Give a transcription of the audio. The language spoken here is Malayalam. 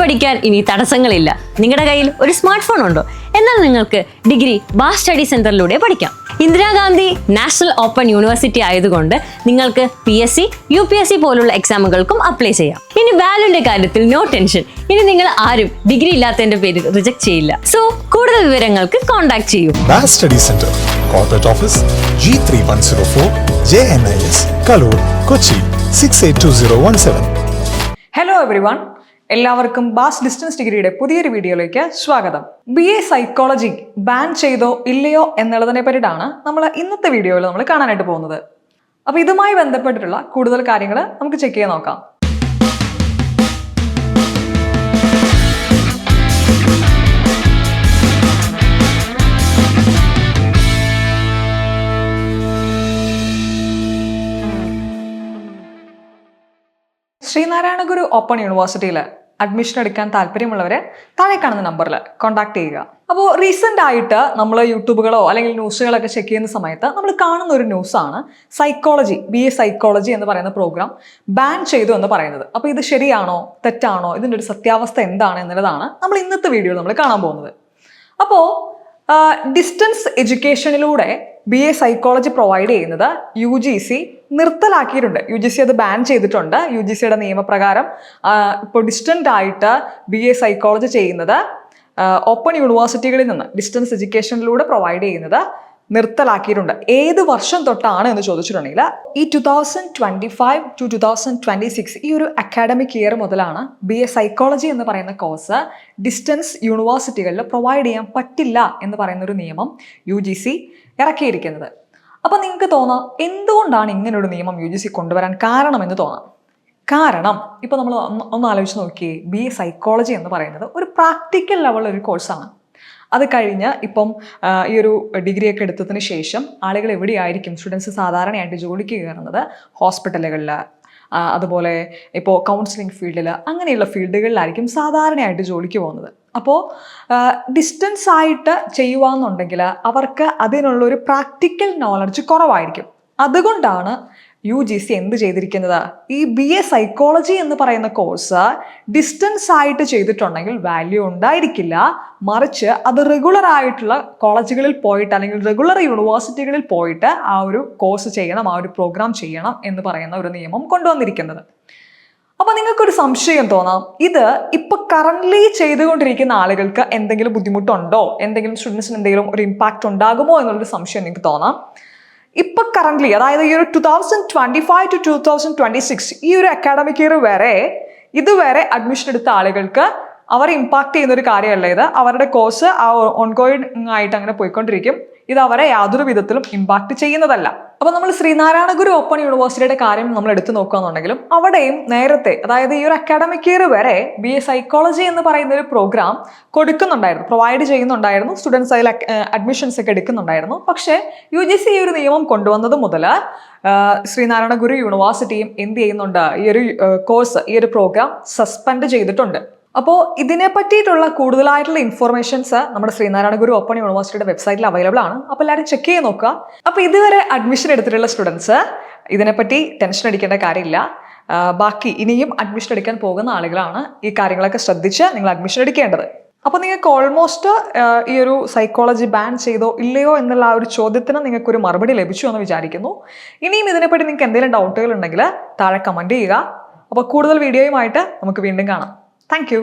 പഠിക്കാൻ ഇനി തടസ്സങ്ങളില്ല. നിങ്ങളുടെ കയ്യിൽ ഒരു സ്മാർട്ട് ഫോൺ ഉണ്ടോ? എന്നാൽ നിങ്ങൾക്ക് ഡിഗ്രി ബാസ് സ്റ്റഡി സെന്ററിലൂടെ പഠിക്കാം. ഇന്ദിരാഗാന്ധി നാഷണൽ ഓപ്പൺ യൂണിവേഴ്സിറ്റി ആയതുകൊണ്ട് നിങ്ങൾക്ക് PSC, UPSC പോലുള്ള എക്സാമുകൾക്കും അപ്ലൈ ചെയ്യാം. ഇനി വാല്യൂന്റെ കാര്യത്തിൽ നോ ടെൻഷൻ. ഇനി നിങ്ങൾ ആരും ഡിഗ്രി ഇല്ലാത്തതിന്റെ പേരിൽ റിജക്ട് ചെയ്യില്ല. സോ കൂടുതൽ വിവരങ്ങൾക്ക് കോൺടാക്ട് ചെയ്യൂ. Baas study centre, corporate office, G3104, JNIS, Kaloor, Kochi 682017. Hello everyone, എല്ലാവർക്കും ബാസ് ഡിസ്റ്റൻസ് ഡിഗ്രിയുടെ പുതിയൊരു വീഡിയോയിലേക്ക് സ്വാഗതം. BA സൈക്കോളജി ബാൻ ചെയ്തോ ഇല്ലയോ എന്നുള്ളതിനെ പറ്റിയിട്ടാണ് നമ്മൾ ഇന്നത്തെ വീഡിയോയിൽ നമ്മൾ കാണാനായിട്ട് പോകുന്നത്. അപ്പോൾ ഇതുമായി ബന്ധപ്പെട്ടിട്ടുള്ള കൂടുതൽ കാര്യങ്ങൾ നമുക്ക് ചെക്ക് ചെയ്ത് നോക്കാം. ശ്രീനാരായണ ഗുരു ഓപ്പൺ യൂണിവേഴ്സിറ്റിയിൽ അഡ്മിഷൻ എടുക്കാൻ താല്പര്യമുള്ളവരെ താഴെ കാണുന്ന നമ്പറിൽ കോൺടാക്ട് ചെയ്യുക. അപ്പോൾ റീസെൻ്റ് ആയിട്ട് നമ്മൾ യൂട്യൂബുകളോ അല്ലെങ്കിൽ ന്യൂസുകളൊക്കെ ചെക്ക് ചെയ്യുന്ന സമയത്ത് നമ്മൾ കാണുന്ന ഒരു ന്യൂസാണ് സൈക്കോളജി, BA സൈക്കോളജി എന്ന് പറയുന്ന പ്രോഗ്രാം ബാൻ ചെയ്തു എന്ന് പറയുന്നത്. അപ്പോൾ ഇത് ശരിയാണോ തെറ്റാണോ, ഇതിൻ്റെ ഒരു സത്യാവസ്ഥ എന്താണ് എന്നുള്ളതാണ് നമ്മൾ ഇന്നത്തെ വീഡിയോയിൽ നമ്മൾ കാണാൻ പോകുന്നത്. അപ്പോൾ ഡിസ്റ്റൻസ് എഡ്യൂക്കേഷനിലൂടെ BA സൈക്കോളജി പ്രൊവൈഡ് ചെയ്യുന്നത് UGC നിർത്തലാക്കിയിട്ടുണ്ട്. UGC അത് ബാൻ ചെയ്തിട്ടുണ്ട്. UGCയുടെ നിയമപ്രകാരം ഇപ്പോൾ ഡിസ്റ്റൻ്റ് ആയിട്ട് BA സൈക്കോളജി ചെയ്യുന്നത് ഓപ്പൺ യൂണിവേഴ്സിറ്റികളിൽ നിന്ന് ഡിസ്റ്റൻസ് എഡ്യൂക്കേഷനിലൂടെ പ്രൊവൈഡ് ചെയ്യുന്നത് നിർത്തലാക്കിയിട്ടുണ്ട്. ഏത് വർഷം തൊട്ടാണ് എന്ന് ചോദിച്ചിട്ടുണ്ടെങ്കിൽ ഈ 2025 to 2026 ഈ ഒരു അക്കാഡമിക് ഇയർ മുതലാണ് BA സൈക്കോളജി എന്ന് പറയുന്ന കോഴ്സ് ഡിസ്റ്റൻസ് യൂണിവേഴ്സിറ്റികളിൽ പ്രൊവൈഡ് ചെയ്യാൻ പറ്റില്ല എന്ന് പറയുന്ന ഒരു നിയമം UGC ഇറക്കിയിരിക്കുന്നത്. അപ്പം നിങ്ങൾക്ക് തോന്നാം എന്തുകൊണ്ടാണ് ഇങ്ങനൊരു നിയമം UGC കൊണ്ടുവരാൻ കാരണമെന്ന് തോന്നാം. കാരണം ഇപ്പോൾ നമ്മൾ ഒന്ന് ആലോചിച്ച് നോക്കിയേ, BA സൈക്കോളജി എന്ന് പറയുന്നത് ഒരു പ്രാക്ടിക്കൽ ലെവലുള്ള ഒരു കോഴ്സാണ്. അത് കഴിഞ്ഞ് ഇപ്പം ഈ ഒരു ഡിഗ്രിയൊക്കെ എടുത്തതിന് ശേഷം ആളുകൾ എവിടെയായിരിക്കും, സ്റ്റുഡൻസ് സാധാരണയായിട്ട് ജോലിക്ക് കയറുന്നത് ഹോസ്പിറ്റലുകളിൽ, അതുപോലെ ഇപ്പോൾ കൗൺസിലിംഗ് ഫീൽഡിൽ, അങ്ങനെയുള്ള ഫീൽഡുകളിലായിരിക്കും സാധാരണയായിട്ട് ജോലിക്ക് പോകുന്നത്. അപ്പോൾ ഡിസ്റ്റൻസ് ആയിട്ട് ചെയ്യുവാന്നുണ്ടെങ്കിൽ അവർക്ക് അതിനുള്ളൊരു പ്രാക്ടിക്കൽ നോളജ് കുറവായിരിക്കും. അതുകൊണ്ടാണ് UGC എന്ത് ചെയ്തിരിക്കുന്നത്, ഈ BA സൈക്കോളജി എന്ന് പറയുന്ന കോഴ്സ് ഡിസ്റ്റൻസ് ആയിട്ട് ചെയ്തിട്ടുണ്ടെങ്കിൽ വാല്യൂ ഉണ്ടായിരിക്കില്ല, മറിച്ച് അത് റെഗുലർ ആയിട്ടുള്ള കോളേജുകളിൽ പോയിട്ട് അല്ലെങ്കിൽ റെഗുലർ യൂണിവേഴ്സിറ്റികളിൽ പോയിട്ട് ആ ഒരു കോഴ്സ് ചെയ്യണം, ആ ഒരു പ്രോഗ്രാം ചെയ്യണം എന്ന് പറയുന്ന ഒരു നിയമം കൊണ്ടുവന്നിരിക്കുന്നത്. അപ്പോൾ നിങ്ങൾക്കൊരു സംശയം തോന്നാം, ഇത് ഇപ്പോൾ കറൻ്റ്ലി ചെയ്തുകൊണ്ടിരിക്കുന്ന ആളുകൾക്ക് എന്തെങ്കിലും ബുദ്ധിമുട്ടുണ്ടോ, എന്തെങ്കിലും സ്റ്റുഡൻസിന് എന്തെങ്കിലും ഒരു ഇമ്പാക്റ്റ് ഉണ്ടാകുമോ എന്നുള്ളൊരു സംശയം നിങ്ങൾക്ക് തോന്നാം. ഇപ്പം കറൻ്റ്ലി, അതായത് ഈ ഒരു 2025 to 2026 ഈ ഒരു അക്കാഡമിക് ഇയർ വരെ ഇതുവരെ അഡ്മിഷൻ എടുത്ത ആളുകൾക്ക് അവർ ഇമ്പാക്റ്റ് ചെയ്യുന്ന ഒരു കാര്യമല്ല ഇത്. അവരുടെ കോഴ്സ് ആ ഓൺഗോയിങ് ആയിട്ട് അങ്ങനെ പോയിക്കൊണ്ടിരിക്കും. ഇത് അവരെ യാതൊരു വിധത്തിലും ഇമ്പാക്റ്റ് ചെയ്യുന്നതല്ല. അപ്പോൾ നമ്മൾ ശ്രീനാരായണ ഗുരു ഓപ്പൺ യൂണിവേഴ്സിറ്റിയുടെ കാര്യം നമ്മൾ എടുത്തു നോക്കുകയാണെന്നുണ്ടെങ്കിലും അവിടെയും നേരത്തെ, അതായത് ഈ ഒരു അക്കാഡമിക് ഇയർ വരെ BA സൈക്കോളജി എന്ന് പറയുന്ന ഒരു പ്രോഗ്രാം കൊടുക്കുന്നുണ്ടായിരുന്നു, പ്രൊവൈഡ് ചെയ്യുന്നുണ്ടായിരുന്നു, സ്റ്റുഡൻസ് അതിൽ അഡ്മിഷൻസ് ഒക്കെ എടുക്കുന്നുണ്ടായിരുന്നു. പക്ഷേ UGC ഈ ഒരു നിയമം കൊണ്ടുവന്നത് മുതൽ ശ്രീനാരായണ ഗുരു യൂണിവേഴ്സിറ്റിയും എന്ത് ചെയ്യുന്നുണ്ട്, ഈ ഒരു കോഴ്സ്, ഈ ഒരു പ്രോഗ്രാം സസ്പെൻഡ് ചെയ്തിട്ടുണ്ട്. അപ്പോൾ ഇതിനെ പറ്റിയിട്ടുള്ള കൂടുതലായിട്ടുള്ള ഇൻഫോർമേഷൻസ് നമ്മുടെ ശ്രീനാരായണ ഗുരു ഓപ്പൺ യൂണിവേഴ്സിറ്റിയുടെ വെബ്സൈറ്റിൽ അവൈലബിൾ ആണ്. അപ്പോൾ എല്ലാവരും ചെക്ക് ചെയ്ത് നോക്കുക. അപ്പോൾ ഇതുവരെ അഡ്മിഷൻ എടുത്തിട്ടുള്ള സ്റ്റുഡൻസ് ഇതിനെപ്പറ്റി ടെൻഷൻ അടിക്കേണ്ട കാര്യമില്ല. ബാക്കി ഇനിയും അഡ്മിഷൻ എടുക്കാൻ പോകുന്ന ആളുകളാണ് ഈ കാര്യങ്ങളൊക്കെ ശ്രദ്ധിച്ച് നിങ്ങൾ അഡ്മിഷൻ എടുക്കേണ്ടത്. അപ്പോൾ നിങ്ങൾക്ക് ഓൾമോസ്റ്റ് ഈ ഒരു സൈക്കോളജി ബാൻ ചെയ്തോ ഇല്ലയോ എന്നുള്ള ആ ഒരു ചോദ്യത്തിന് നിങ്ങൾക്കൊരു മറുപടി ലഭിച്ചു എന്ന് വിചാരിക്കുന്നു. ഇനിയും ഇതിനെപ്പറ്റി നിങ്ങൾക്ക് എന്തെങ്കിലും ഡൗട്ടുകൾ ഉണ്ടെങ്കിൽ താഴെ കമൻറ്റ് ചെയ്യുക. അപ്പോൾ കൂടുതൽ വീഡിയോയുമായിട്ട് നമുക്ക് വീണ്ടും കാണാം. Thank you.